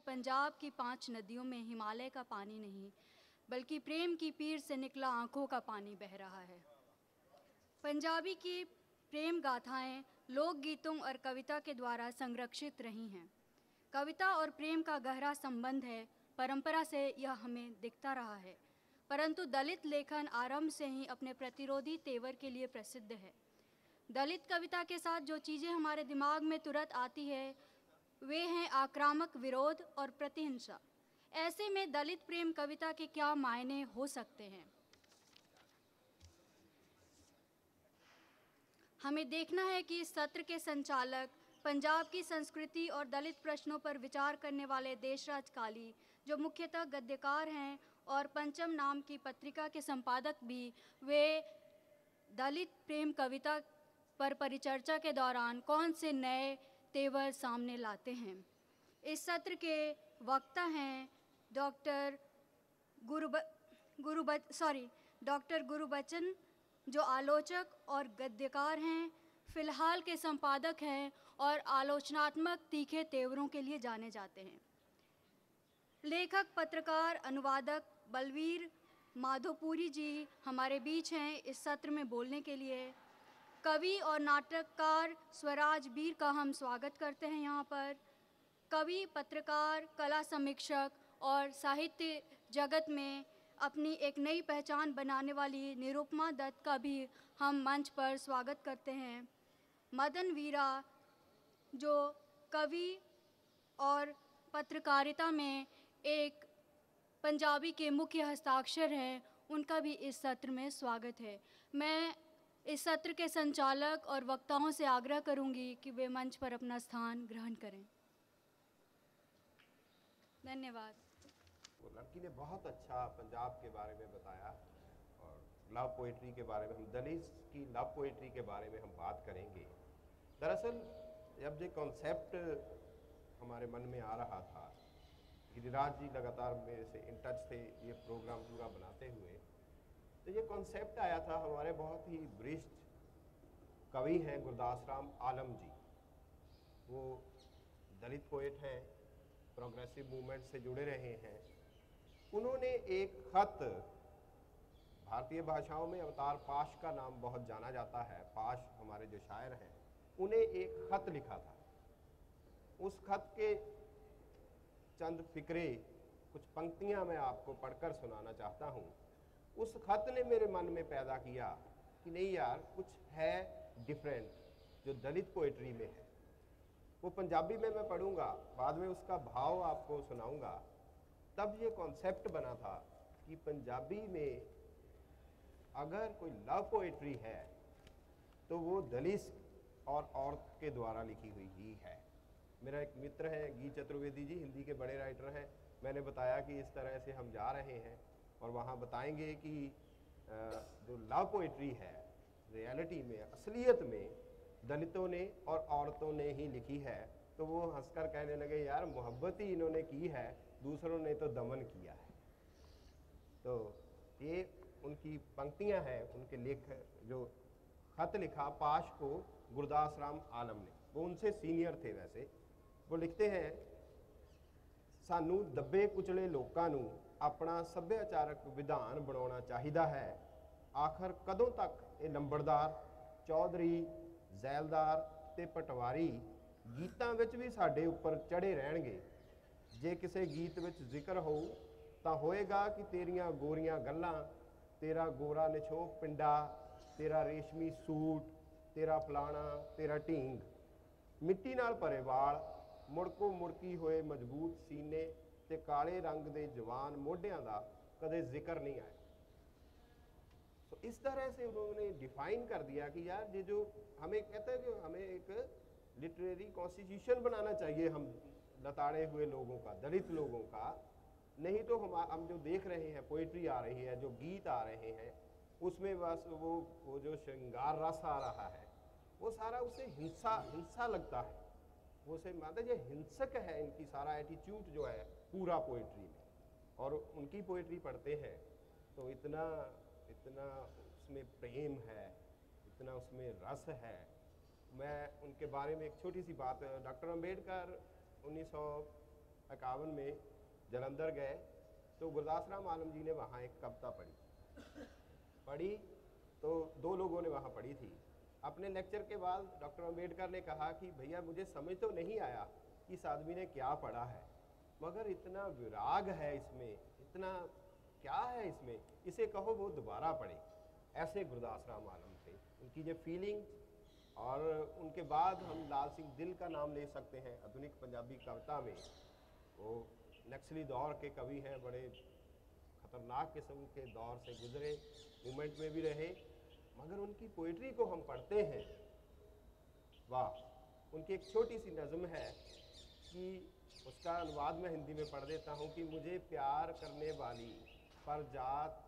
पंजाब की 5 नदियों में हिमालय का पानी नहीं, बल्कि प्रेम की पीर से निकला आँखों का पानी बह रहा है। पंजाबी की प्रेम गाथाएं लोकगीतों और कविता के द्वारा संरक्षित रही हैं। कविता और प्रेम का गहरा संबंध है, परंपरा से यह हमें दिखता रहा है। परंतु दलित लेखन आरंभ से ही अपने प्रतिरोधी तेवर के लिए प्रसिद्ध है। दलित कविता के साथ जो चीज़ें हमारे दिमाग में तुरंत आती है वे हैं आक्रामक विरोध और प्रतिहिंसा। ऐसे में दलित प्रेम कविता के क्या मायने हो सकते हैं? हमें देखना है कि इस सत्र के संचालक पंजाब की संस्कृति और दलित प्रश्नों पर विचार करने वाले देशराज काली, जो मुख्यतः गद्यकार हैं और पंचम नाम की पत्रिका के संपादक भी, वे दलित प्रेम कविता पर परिचर्चा के दौरान कौन से नए तेवर सामने लाते हैं। इस सत्र के वक्ता हैं डॉक्टर गुरुबचन, जो आलोचक और गद्यकार हैं, फिलहाल के संपादक हैं और आलोचनात्मक तीखे तेवरों के लिए जाने जाते हैं। लेखक, पत्रकार, अनुवादक बलवीर माधोपुरी जी हमारे बीच हैं इस सत्र में बोलने के लिए। कवि और नाटककार स्वराज बीर का हम स्वागत करते हैं यहाँ पर। कवि, पत्रकार, कला समीक्षक और साहित्य जगत में अपनी एक नई पहचान बनाने वाली निरुपमा दत्त का भी हम मंच पर स्वागत करते हैं। मदन वीरा, जो कवि और पत्रकारिता में एक पंजाबी के मुख्य हस्ताक्षर हैं, उनका भी इस सत्र में स्वागत है। मैं इस सत्र के संचालक और वक्ताओं से आग्रह करूंगी कि वे मंच पर अपना स्थान ग्रहण करें। धन्यवाद। वो लड़की ने बहुत अच्छा पंजाब के बारे में बताया और लव पोइट्री के बारे में, हम दलित की लव पोइट्री के बारे में हम बात करेंगे। दरअसल जब ये कॉन्सेप्ट हमारे मन में आ रहा था, गिरिराज जी लगातार मेरे से इन टच थे ये प्रोग्राम पूरा बनाते हुए, तो ये कॉन्सेप्ट आया था हमारे बहुत ही वरिष्ठ कवि हैं गुरदास राम आलम जी। वो दलित पोएट हैं, प्रोग्रेसिव मूवमेंट से जुड़े रहे हैं। उन्होंने एक खत, भारतीय भाषाओं में अवतार पाश का नाम बहुत जाना जाता है, पाश हमारे जो शायर हैं, उन्हें एक खत लिखा था। उस खत के चंद फिक्रे, कुछ पंक्तियां मैं आपको पढ़कर सुनाना चाहता हूं। उस खत ने मेरे मन में पैदा किया कि नहीं यार, कुछ है डिफरेंट जो दलित पोएट्री में है। वो पंजाबी में मैं पढ़ूंगा, बाद में उसका भाव आपको सुनाऊंगा। तब ये कॉन्सेप्ट बना था कि पंजाबी में अगर कोई लव पोएट्री है तो वो दलित और औरत के द्वारा लिखी हुई ही है। मेरा एक मित्र है गी चतुर्वेदी जी, हिंदी के बड़े राइटर हैं। मैंने बताया कि इस तरह से हम जा रहे हैं और वहाँ बताएंगे कि जो लव पोएट्री है रियलिटी में, असलियत में दलितों ने और औरतों ने ही लिखी है। तो वो हंसकर कहने लगे, यार मोहब्बत ही इन्होंने की है, दूसरों ने तो दमन किया है। तो ये उनकी पंक्तियां हैं, उनके लेख, जो खत लिखा पाश को गुरदास राम आलम ने, वो उनसे सीनियर थे वैसे। वो लिखते हैं, सानू दबे कुचले लोगों नू अपना सभ्याचारक विधान बनाना चाहिदा है। आखिर कदों तक ये लंबड़दार, चौधरी, ਜ਼ੈਲਦਾਰ ਤੇ ਪਟਵਾਰੀ ਗੀਤਾਂ ਵਿੱਚ ਵੀ ਸਾਡੇ ਉੱਪਰ ਚੜੇ ਰਹਿਣਗੇ। ਜੇ ਕਿਸੇ ਗੀਤ ਵਿੱਚ ਜ਼ਿਕਰ ਹੋਊ ਤਾਂ ਹੋਏਗਾ ਕਿ ਤੇਰੀਆਂ ਗੋਰੀਆਂ ਗੱਲਾਂ, ਤੇਰਾ ਗੋਰਾ ਨਿਛੋਹ ਪਿੰਡਾ, ਤੇਰਾ ਰੇਸ਼ਮੀ ਸੂਟ, ਤੇਰਾ ਫਲਾਣਾ, ਤੇਰਾ ਢੀਂਗ, ਮਿੱਟੀ ਨਾਲ ਭਰੇ ਵਾਲ, ਮੁੜਕੋ ਮੁੜਕੀ ਹੋਏ ਮਜ਼ਬੂਤ ਸੀਨੇ ਤੇ ਕਾਲੇ रंग ਦੇ जवान ਮੋਢਿਆਂ ਦਾ कदे जिक्र नहीं आया। तो इस तरह से उन्होंने डिफाइन कर दिया कि यार ये जो हमें कहते हैं कि हमें एक लिटरेरी कॉन्स्टिट्यूशन बनाना चाहिए हम लताड़े हुए लोगों का, दलित लोगों का। नहीं तो हम जो देख रहे हैं, पोइट्री आ रही है, जो गीत आ रहे हैं, उसमें बस वो जो श्रृंगार रस आ रहा है, वो सारा उसे हिंसा लगता है। वो से मतलब ये हिंसक है, इनकी सारा एटीट्यूड जो है पूरा पोइट्री में। और उनकी पोइट्री पढ़ते हैं तो इतना उसमें प्रेम है, इतना उसमें रस है। मैं उनके बारे में एक छोटी सी बात, डॉक्टर अंबेडकर 51 में जलंधर गए तो गुरदास राम आलम जी ने वहाँ एक कविता पढ़ी तो 2 लोगों ने वहाँ पढ़ी थी। अपने लेक्चर के बाद डॉक्टर अम्बेडकर ने कहा कि भैया मुझे समझ तो नहीं आया कि इस आदमी ने क्या पढ़ा है, मगर इतना विराग है इसमें, इतना क्या है इसमें, इसे कहो वो दोबारा पढ़े। ऐसे गुरदास राम आलम थे, उनकी ये फीलिंग। और उनके बाद हम लाल सिंह दिल का नाम ले सकते हैं। आधुनिक पंजाबी कविता में वो नक्सली दौर के कवि हैं, बड़े खतरनाक किस्म के दौर से गुजरे, मूवमेंट में भी रहे, मगर उनकी पोइट्री को हम पढ़ते हैं, वाह। उनकी एक छोटी सी नज़म है कि उसका अनुवाद मैं हिंदी में पढ़ देता हूँ कि मुझे प्यार करने वाली परजात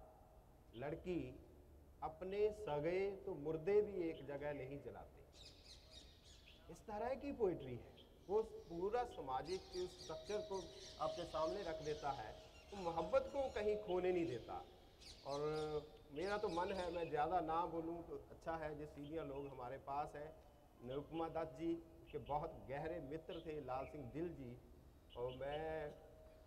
लड़की अपने सगे तो मुर्दे भी एक जगह नहीं जलाते। इस तरह की पोइट्री है, वो पूरा सामाजिक स्ट्रक्चर को आपके सामने रख देता है, वो मोहब्बत को कहीं खोने नहीं देता। और मेरा तो मन है मैं ज़्यादा ना बोलूं तो अच्छा है, जो सीनियर लोग हमारे पास हैं, निरुपमा दत्त जी के बहुत गहरे मित्र थे लाल सिंह दिल जी, और मैं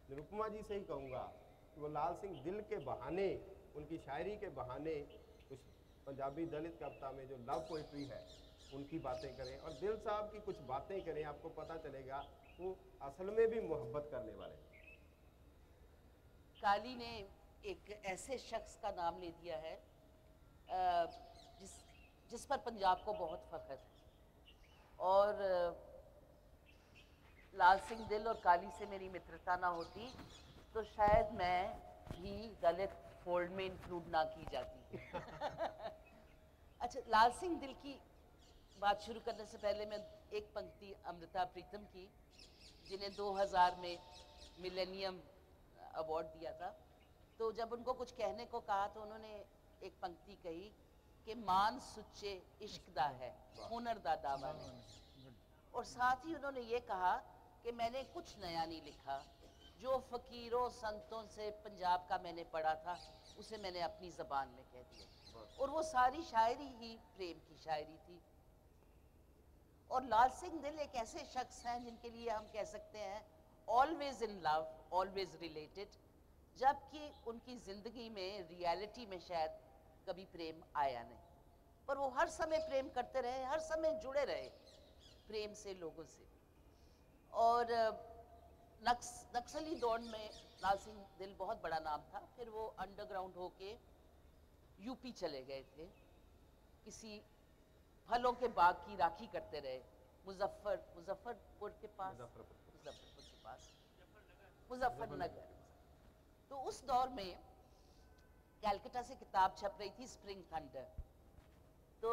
निरुपमा जी से ही कहूँगा कि वो लाल सिंह दिल के बहाने, उनकी शायरी के बहाने कुछ पंजाबी दलित कविता में जो लव पोइट्री है उनकी बातें करें, और दिल साहब की कुछ बातें करें, आपको पता चलेगा वो असल में भी मोहब्बत करने वाले हैं। काली ने एक ऐसे शख्स का नाम ले दिया है जिस पर पंजाब को बहुत फख्र है। और लाल सिंह दिल और काली से मेरी मित्रता ना होती तो शायद मैं भी दलित फोल्ड में इंक्लूड ना की जाती। अच्छा, लाल सिंह दिल की बात शुरू करने से पहले मैं एक पंक्ति अमृता प्रीतम की, जिन्हें 2000 में मिलेनियम अवार्ड दिया था, तो जब उनको कुछ कहने को कहा तो उन्होंने एक पंक्ति कही कि मान सुच्चे इश्क दा है हुनर दा दावा नहीं। और साथ ही उन्होंने ये कहा कि मैंने कुछ नया नहीं लिखा, जो फकीरों संतों से पंजाब का मैंने पढ़ा था उसे मैंने अपनी ज़बान में कह दिया। और वो सारी शायरी ही प्रेम की शायरी थी। और लाल सिंह दिल एक ऐसे शख्स हैं जिनके लिए हम कह सकते हैं always in love, always related, जबकि उनकी ज़िंदगी में रियलिटी में शायद कभी प्रेम आया नहीं, पर वो हर समय प्रेम करते रहे, हर समय जुड़े रहे प्रेम से लोगों से। और नक्सली दौर में लाल सिंह दिल बहुत बड़ा नाम था। फिर वो अंडरग्राउंड होके यूपी चले गए थे, किसी फलों के बाग की राखी करते रहे, मुजफ्फरपुर के पास, मुजफ्फरनगर। तो उस दौर में कैलकाटा से किताब छप रही थी स्प्रिंग थंडर, तो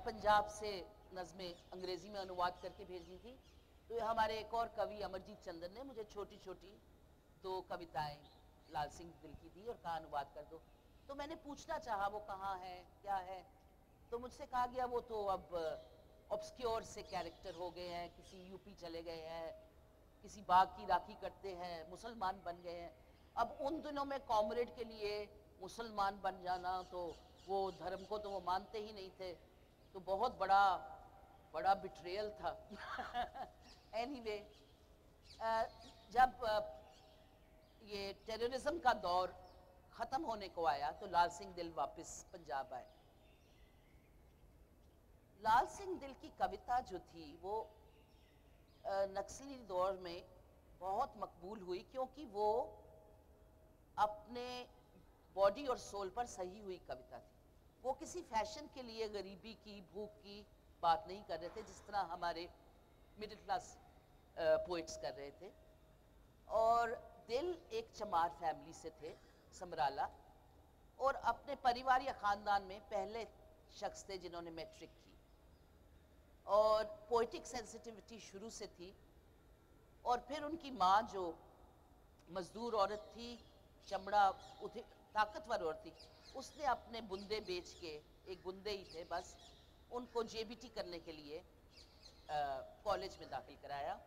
पंजाब से नज़में अंग्रेजी में अनुवाद करके भेजी थी। तो हमारे एक और कवि अमरजीत चंदन ने मुझे छोटी छोटी 2 कविताएं लाल सिंह दिल की दी और कहा अनुवाद कर दो। तो मैंने पूछना चाहा वो कहाँ है, क्या है, तो मुझसे कहा गया वो तो अब ऑब्सक्योर से कैरेक्टर हो गए हैं, किसी यूपी चले गए हैं, किसी बाग की राखी करते हैं, मुसलमान बन गए हैं। अब उन दिनों में कॉमरेड के लिए मुसलमान बन जाना, तो वो धर्म को तो वो मानते ही नहीं थे, तो बहुत बड़ा बिट्रेयल था। एनीवे, जब ये टेररिज्म का दौर ख़त्म होने को आया तो लाल सिंह दिल वापस पंजाब आए। लाल सिंह दिल की कविता जो थी वो नक्सली दौर में बहुत मकबूल हुई, क्योंकि वो अपने बॉडी और सोल पर सही हुई कविता थी। वो किसी फैशन के लिए गरीबी की, भूख की बात नहीं कर रहे थे जिस तरह हमारे मिडिल क्लास पोइट्स कर रहे थे। और दिल एक चमार फैमिली से थे, समराला, और अपने परिवार या ख़ानदान में पहले शख्स थे जिन्होंने मैट्रिक की, और पोइटिक सेंसिटिविटी शुरू से थी। और फिर उनकी माँ जो मजदूर औरत थी, चमड़ा ताकतवर औरत थी, उसने अपने बुंदे बेच के, एक बुंदे ही थे बस, उनको जेबीटी करने के लिए कॉलेज में दाखिल कराया।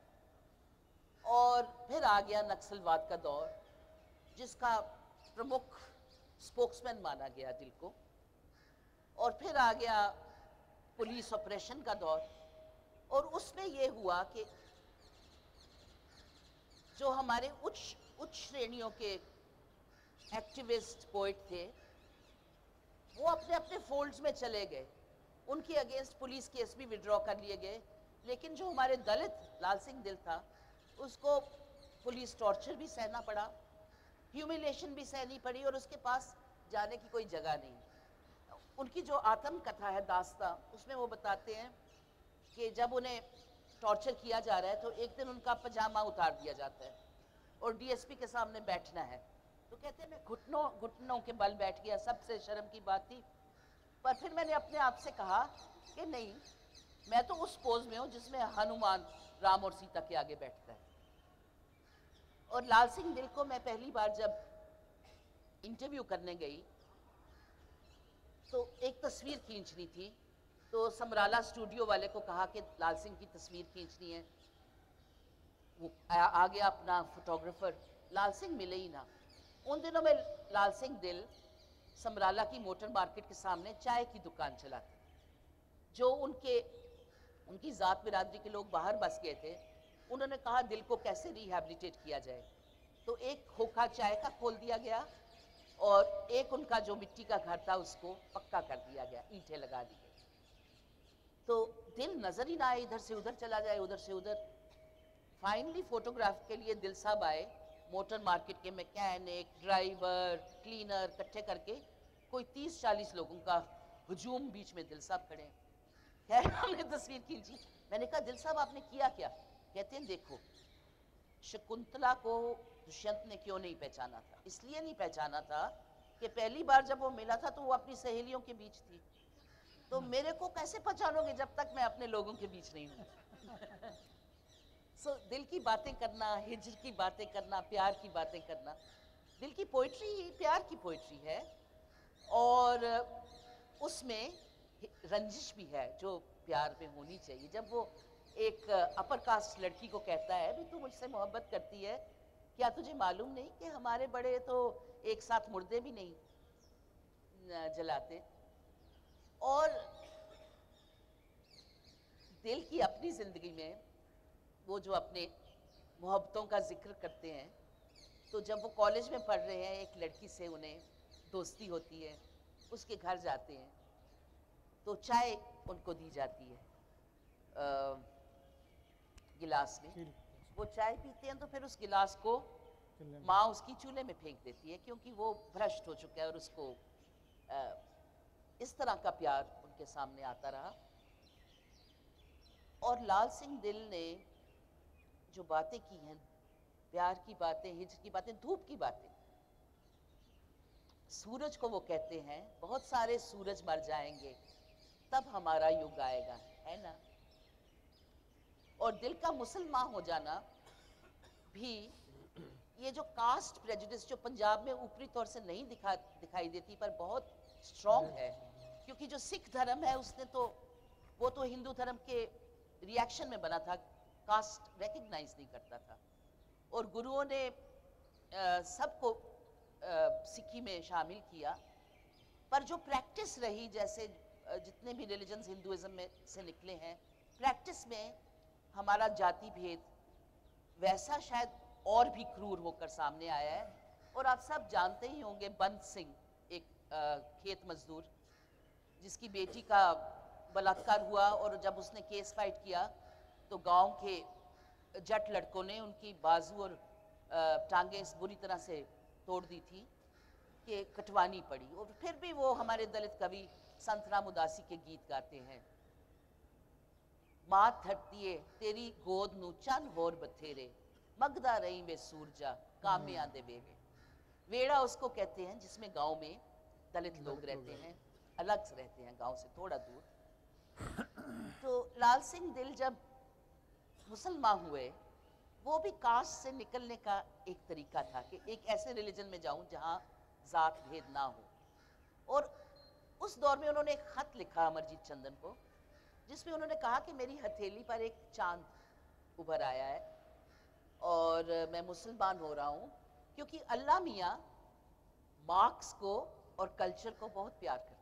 और फिर आ गया नक्सलवाद का दौर, जिसका प्रमुख स्पोक्समैन माना गया दिल को। और फिर आ गया पुलिस ऑपरेशन का दौर, और उसमें ये हुआ कि जो हमारे उच्च श्रेणियों के एक्टिविस्ट पोइट थे, वो अपने अपने फोल्ड्स में चले गए। उनके अगेंस्ट पुलिस केस भी विड्रॉ कर लिए गए। लेकिन जो हमारे दलित लाल सिंह दिल था, उसको पुलिस टॉर्चर भी सहना पड़ा, ह्यूमिलेशन भी सहनी पड़ी, और उसके पास जाने की कोई जगह नहीं। उनकी जो आत्मकथा है दास्ता, उसमें वो बताते हैं कि जब उन्हें टॉर्चर किया जा रहा है तो एक दिन उनका पजामा उतार दिया जाता है और डीएसपी के सामने बैठना है। तो कहते हैं मैं घुटनों के बल बैठ गया, सबसे शर्म की बात थी। पर फिर मैंने अपने आप से कहा कि नहीं, मैं तो उस पोज में हूँ जिसमें हनुमान राम और सीता के आगे बैठता है। और लाल सिंह दिल को मैं पहली बार जब इंटरव्यू करने गई तो एक तस्वीर खींचनी थी, तो समराला स्टूडियो वाले को कहा कि लाल सिंह की तस्वीर खींचनी है। वो आ गया अपना फोटोग्राफर, लाल सिंह मिले ही ना। उन दिनों में लाल सिंह दिल समराला की मोटर मार्केट के सामने चाय की दुकान चलाते। जो उनकी जात बिरादरी के लोग बाहर बस गए थे, उन्होंने कहा दिल को कैसे रिहैबिलिटेट किया जाए। तो एक खोखा चाय का खोल दिया गया और एक उनका जो मिट्टी का घर था उसको पक्का कर दिया गया, ईंटें लगा दी गई। तो दिल नजर ही ना आए, इधर से उधर चला जाए, उधर से उधर। फाइनली फोटोग्राफ के लिए दिल साहब आए, मोटर मार्केट के मैकेनिक, ड्राइवर, क्लीनर इकट्ठे करके कोई 30-40 लोगों का हुजूम, बीच में दिल साहब खड़े। खैर हमने तस्वीर खींची। मैंने कहा दिल साहब आपने किया क्या? कहते हैं देखो, शकुंतला को दुष्यंत ने क्यों नहीं पहचाना था? इसलिए नहीं पहचाना था कि पहली बार जब वो मिला था तो वो अपनी सहेलियों के बीच थी। तो मेरे को कैसे पहचानोगे जब तक मैं अपने लोगों के बीच नहीं हूँ। सो दिल की बातें करना, हिज्र की बातें करना, प्यार की बातें करना। दिल की पोइट्री ही प्यार की पोइट्री है, और उसमें रंजिश भी है जो प्यार में होनी चाहिए। जब वो एक अपर कास्ट लड़की को कहता है भी तू मुझसे मोहब्बत करती है, क्या तुझे मालूम नहीं कि हमारे बड़े तो एक साथ मुर्दे भी नहीं जलाते। और दिल की अपनी जिंदगी में वो जो अपने मोहब्बतों का जिक्र करते हैं, तो जब वो कॉलेज में पढ़ रहे हैं, एक लड़की से उन्हें दोस्ती होती है, उसके घर जाते हैं तो चाय उनको दी जाती है गिलास में। वो चाय पीते हैं तो फिर उस गिलास को माँ उसकी चूल्हे में फेंक देती है, क्योंकि वो भ्रष्ट हो चुका है और उसको इस तरह का प्यार उनके सामने आता रहा। और लाल सिंह दिल ने जो बातें की हैं, प्यार की बातें, हिज्र की बातें, धूप की बातें, सूरज को वो कहते हैं बहुत सारे सूरज मर जाएंगे तब हमारा युग आएगा, है ना। और दिल का मुसलमान हो जाना भी, ये जो कास्ट प्रेजुडिस जो पंजाब में ऊपरी तौर से नहीं दिखाई देती पर बहुत स्ट्रॉन्ग है, क्योंकि जो सिख धर्म है उसने तो वो तो हिंदू धर्म के रिएक्शन में बना था, कास्ट रिकग्नाइज नहीं करता था। और गुरुओं ने सबको सिक्की में शामिल किया, पर जो प्रैक्टिस रही, जैसे जितने भी रिलीजन्स हिंदुइज्म में से निकले हैं, प्रैक्टिस में हमारा जाति भेद वैसा शायद और भी क्रूर होकर सामने आया है। और आप सब जानते ही होंगे बंद सिंह, एक खेत मजदूर जिसकी बेटी का बलात्कार हुआ, और जब उसने केस फाइट किया तो गांव के जट लड़कों ने उनकी बाजू और टांगें इस बुरी तरह से तोड़ दी थी कि कटवानी पड़ी। और फिर भी वो हमारे दलित कवि संत राम उदासी के गीत गाते हैं, माँ धरतीए तेरी गोद नू चन होर बथेरे, मगदा रही में सूरजा कामे आंदे वेड़े। वेड़ा उसको कहते हैं जिसमें गांव में दलित लोग रहते हैं, अलग से रहते हैं गांव से थोड़ा दूर। तो लाल सिंह दिल जब मुसलमान हुए, वो भी कास्ट से निकलने का एक तरीका था कि एक ऐसे रिलीजन में जाऊं जहां जात भेद ना हो। और उस दौर में उन्होंने एक खत लिखा अमरजीत चंदन को, जिसमें उन्होंने कहा कि मेरी हथेली पर एक चांद उभर आया है और मैं मुसलमान हो रहा हूं, क्योंकि अल्लाह मियाँ मार्क्स को और कल्चर को बहुत प्यार करते हैं।